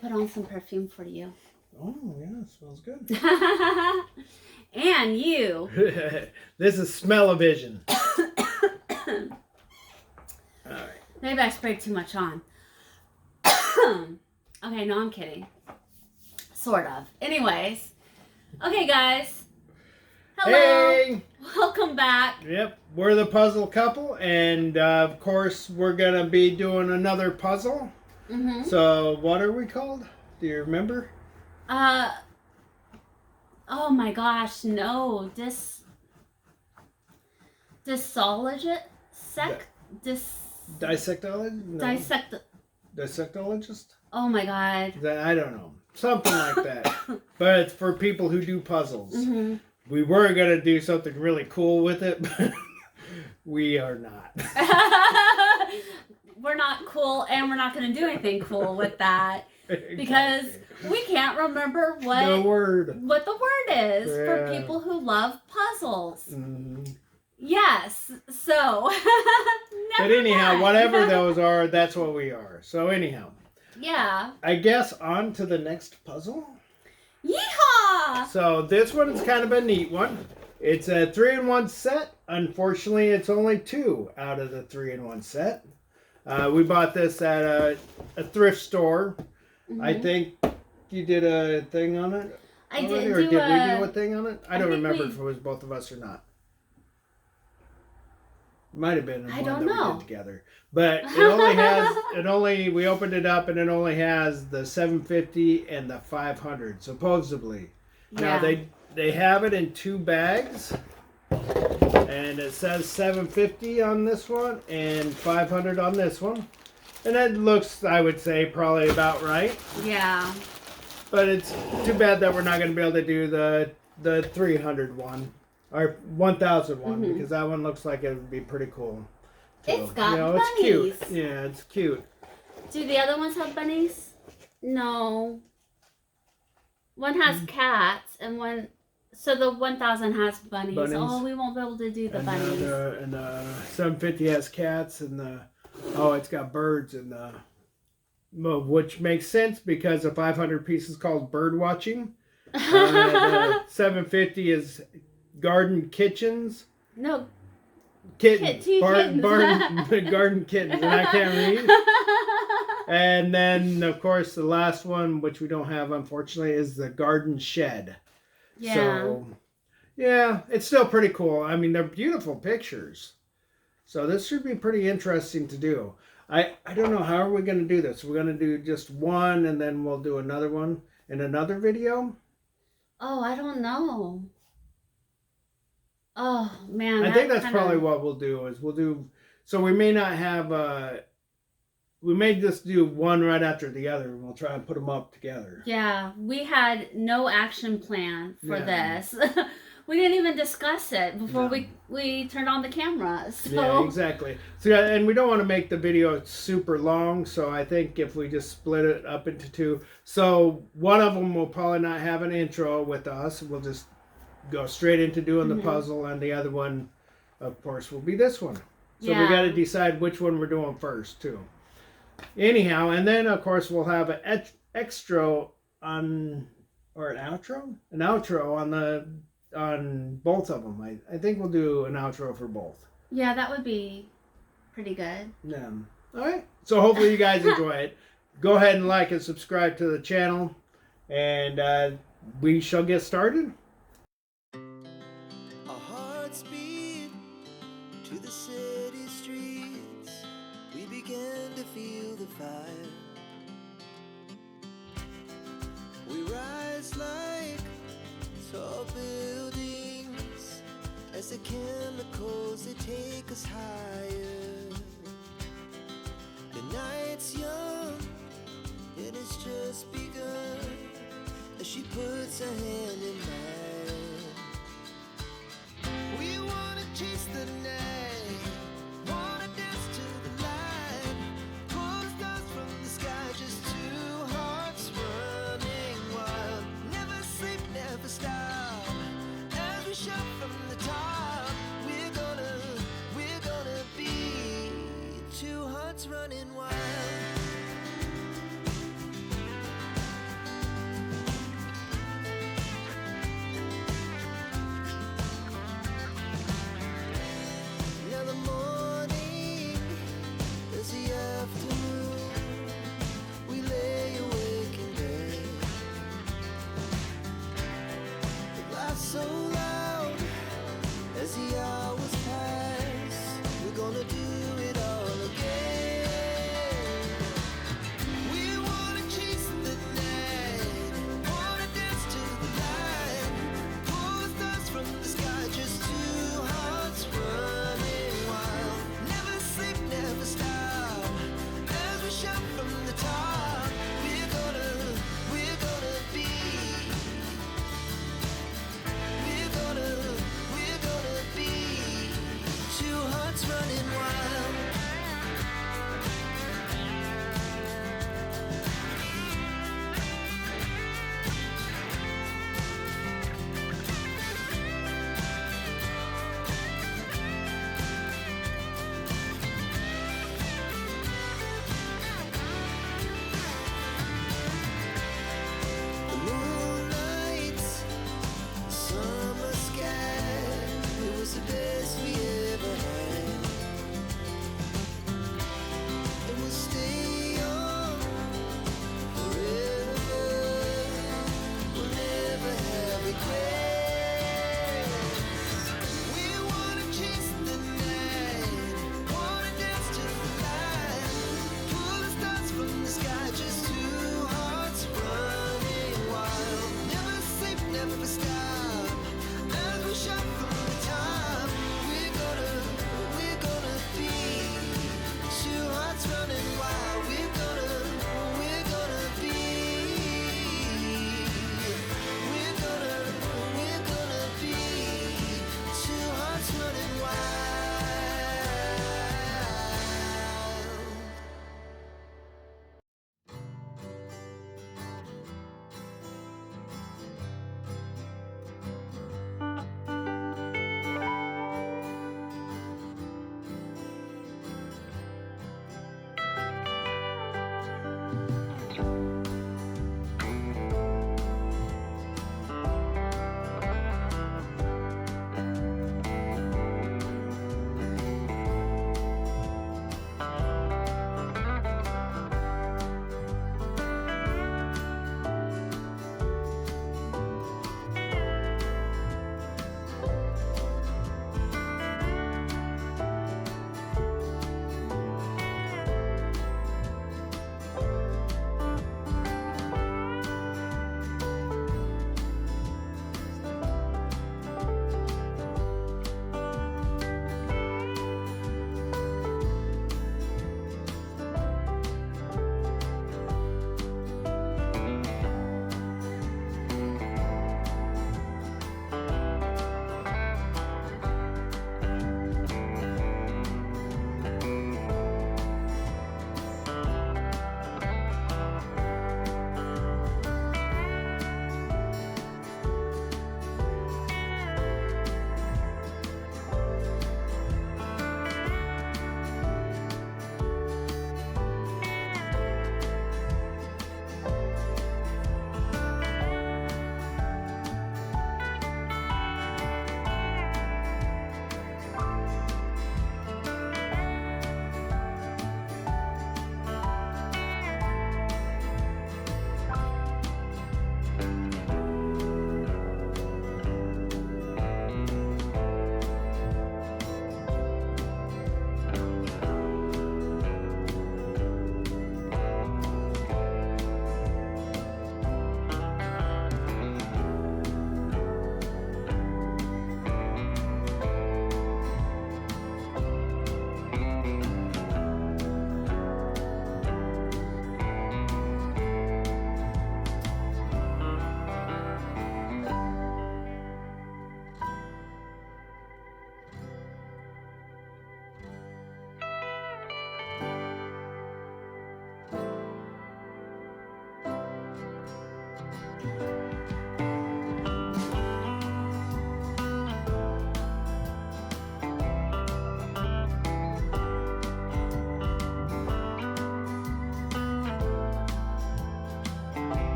put on some perfume for you. Oh, yeah, it smells good. And you. This is smell-o-vision. All right. Maybe I sprayed too much on. Okay, no, I'm kidding. Sort of. Anyways. Okay, guys. Hello. Hey. Welcome back. Yep, we're the puzzle couple, and of course, we're going to be doing another puzzle. Mm-hmm. So, what are we called? Do you remember? Oh my gosh, no. Dissectologist? Dissectologist? Oh my god. I don't know. Something like that. But it's for people who do puzzles. Mm-hmm. We were going to do something really cool with it, but we are not. We're not cool, and we're not going to do anything cool with that. Because we can't remember what the word is for people who love puzzles. Mm. Yes. So. But anyhow, mind. whatever those are, that's what we are. So anyhow. Yeah. I guess on to the next puzzle. Yeehaw! So this one is kind of a neat one. It's a 3-in-1 set. Unfortunately, it's only 2 out of the 3-in-1 set. We bought this at a thrift store. Mm-hmm. I think you did a thing on it. I did. Or did we do a thing on it? I don't remember if it was both of us or not. Might have been one that we did together. But it only we opened it up and it only has the 750 and the 500 supposedly. Yeah. Now they have it in 2 bags. And it says 750 on this one and 500 on this one. And it looks, I would say, probably about right. Yeah. But it's too bad that we're not going to be able to do the 300 one. Or 1,000 one, because that one looks like it would be pretty cool. Too. It's got bunnies. It's cute. Yeah, it's cute. Do the other ones have bunnies? No. One has cats, and one... So the 1,000 has bunnies. Oh, we won't be able to do the bunnies. And the 750 has cats, and it's got birds, and which makes sense because the 500 piece is called bird watching. The 750 is garden kitchens. No. Kittens. Garden kittens. And I can't read. And then, of course, the last one, which we don't have, unfortunately, is the garden shed. Yeah. So, yeah, it's still pretty cool. I mean, they're beautiful pictures. So this should be pretty interesting to do. I don't know, how are we going to do this? We're going to do just one, and then we'll do another one in another video? Oh, I don't know. Oh, man. I think that's probably what we'll do. So we may not have, we may just do one right after the other, and we'll try and put them up together. Yeah, we had no action plan for this. We didn't even discuss it before we turned on the camera. So. Yeah, exactly. So, and we don't want to make the video super long, so I think if we just split it up into 2. So one of them will probably not have an intro with us. We'll just go straight into doing the puzzle, and the other one, of course, will be this one. So we got to decide which one we're doing first, too. Anyhow, and then, of course, we'll have an extra on, or an outro? An outro on both of them. I think we'll do an outro for both. Yeah, that would be pretty good. Yeah. All right. So hopefully you guys enjoy it. Go ahead and like and subscribe to the channel, and we shall get started. Our hearts beat to the city streets. We began to feel the fire. We rise like tall buildings as the chemicals, they take us higher. The night's young and it's just begun as she puts her hand in mine. We wanna chase the night, wanna dance to the light, pull the stars from the sky, just 2 hearts running wild. Never sleep, never stop, as we shout from the top. We're gonna be 2 hearts running wild.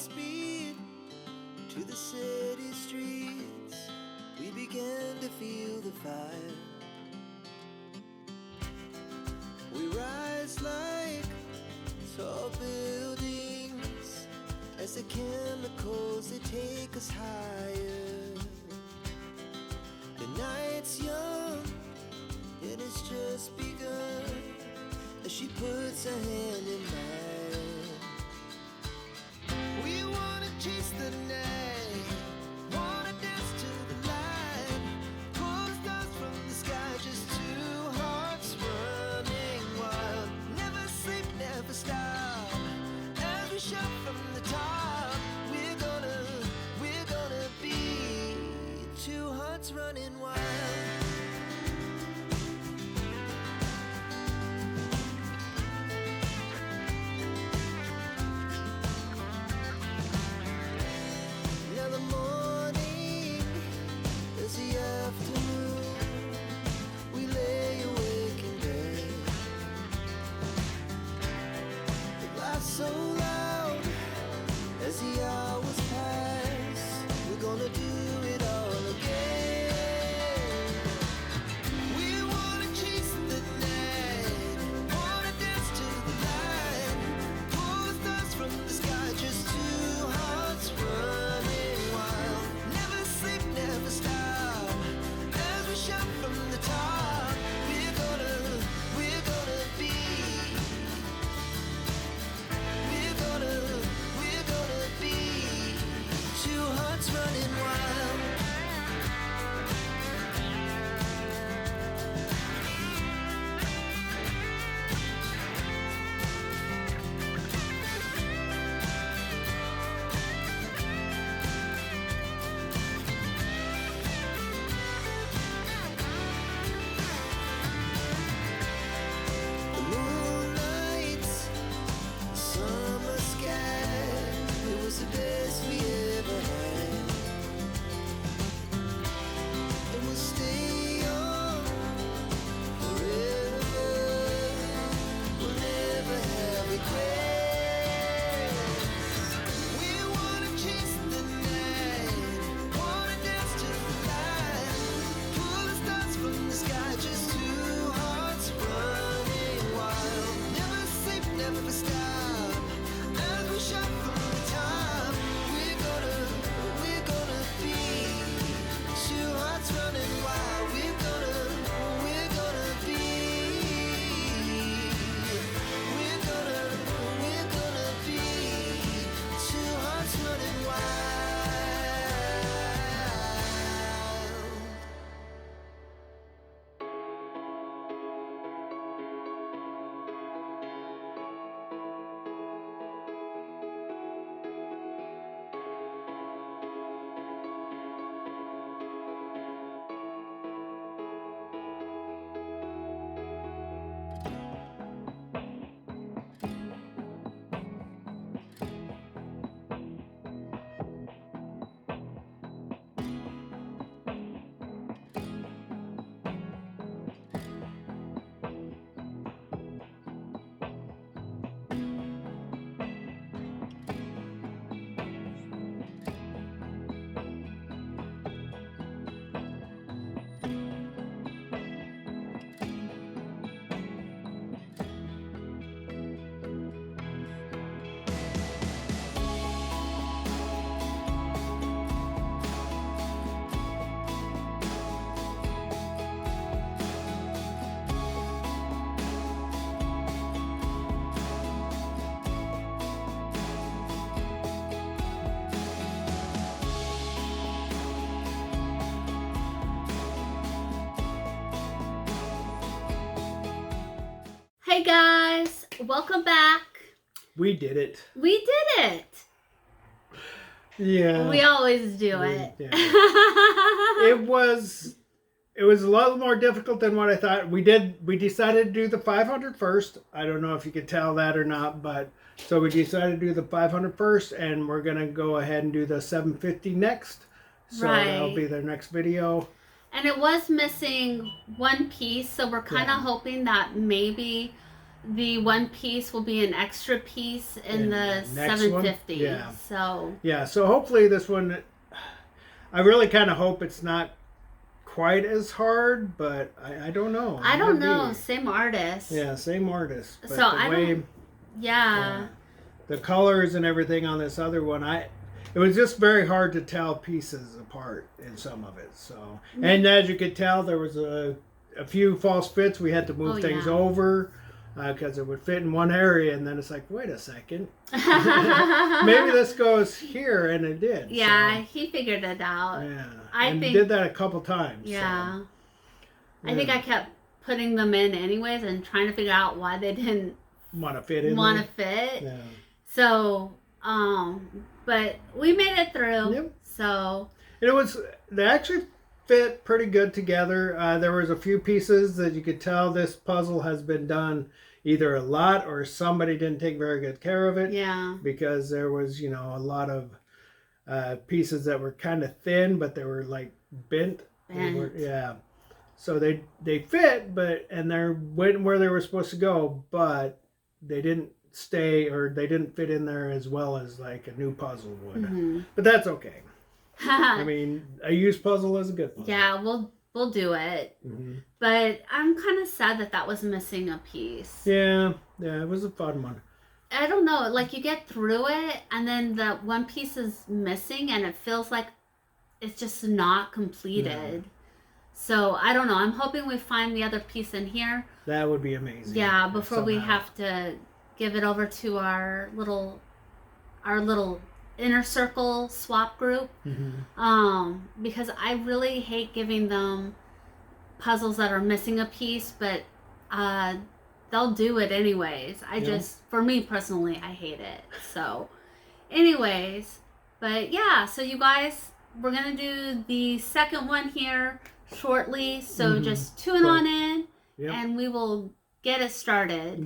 speed to the city streets. We began to feel the fire. We rise like tall buildings as the chemicals, they take us higher. The night's young and it's just begun as she puts her hand in mine. We wanna chase the night, wanna dance to the light, pull the stars from the sky, just two hearts running wild. Never sleep, never stop, as we shout from the top. We're gonna be two hearts running wild. Now the morning is the afternoon. We lay awake in bed. It laughs so loud as the hours pass. We're gonna do it all again. We wanna chase the night, wanna dance to the light, pull the stars from the sky, just two hearts running wild. Never sleep, never stop, as we shout from the top. We're gonna be, we're gonna be two hearts running wild. The moonlight, summer sky, it was the best we ever had. And we'll stay on forever. We'll never have regrets. We wanna chase the night, wanna dance to the light, pull the stars from the sky, just two hearts running wild. Never sleep, never stop, as we shout from the top. We're gonna be two hearts running wild. We're gonna be, we're gonna be two hearts running wild. Hey guys, welcome back. We did it. We did it. Yeah. We always do it. Yeah. It was a little more difficult than what I thought. We decided to do the 500 first. I don't know if you could tell that or not, but so we decided to do the 500 first, and we're gonna go ahead and do the 750 next. So that'll be their next video. And it was missing one piece, so we're kind of hoping that maybe the one piece will be an extra piece in the next one? 750. Yeah. So yeah, so hopefully this one, I really kind of hope it's not quite as hard, but I don't know. I don't know. Same artist. Yeah, same artist. But So I don't. Yeah. The colors and everything on this other one, it was just very hard to tell pieces apart in some of it. So, and as you could tell, there was a few false fits. We had to move things over because it would fit in one area, and then it's like, wait a second, maybe this goes here, and it did. Yeah, so, he figured it out. Yeah, I think did that a couple times. Yeah, so, I think I kept putting them in anyways and trying to figure out why they didn't want to fit in. Yeah. So, but we made it through. Yep. So they actually fit pretty good together. There was a few pieces that you could tell this puzzle has been done either a lot or somebody didn't take very good care of it. Yeah. Because there was, a lot of pieces that were kind of thin, but they were like bent. Yeah. So they fit, and they went where they were supposed to go, but they didn't stay, or they didn't fit in there as well as like a new puzzle would. Mm-hmm. But that's okay. I mean, a used puzzle is a good puzzle. Yeah, we'll do it. Mm-hmm. But I'm kind of sad that was missing a piece. Yeah, it was a fun one. I don't know, like you get through it and then the one piece is missing and it feels like it's just not completed. Yeah. So I don't know. I'm hoping we find the other piece in here. That would be amazing. Yeah, before we have to give it over to our little inner circle swap group. Mm-hmm. Because I really hate giving them puzzles that are missing a piece, but they'll do it anyways. For me personally, I hate it. So anyways, but yeah, so you guys, we're gonna do the second one here shortly, so just tune on in, and we will get it started and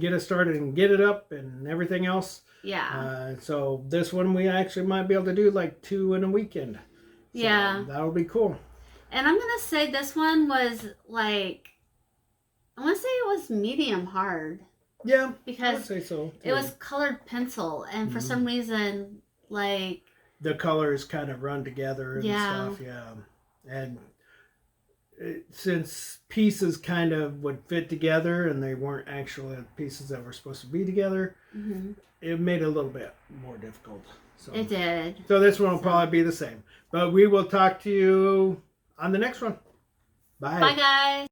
get it up and everything else. Yeah. So this one we actually might be able to do like 2 in a weekend. So yeah. That'll be cool. And I'm gonna say this one was like, I want to say it was medium hard. Yeah. Because I would say so. It was colored pencil, and for some reason, like the colors kind of run together and stuff. Yeah. And since pieces kind of would fit together and they weren't actually pieces that were supposed to be together, it made it a little bit more difficult. So it did. So this one will probably be the same. But we will talk to you on the next one. Bye. Bye, guys.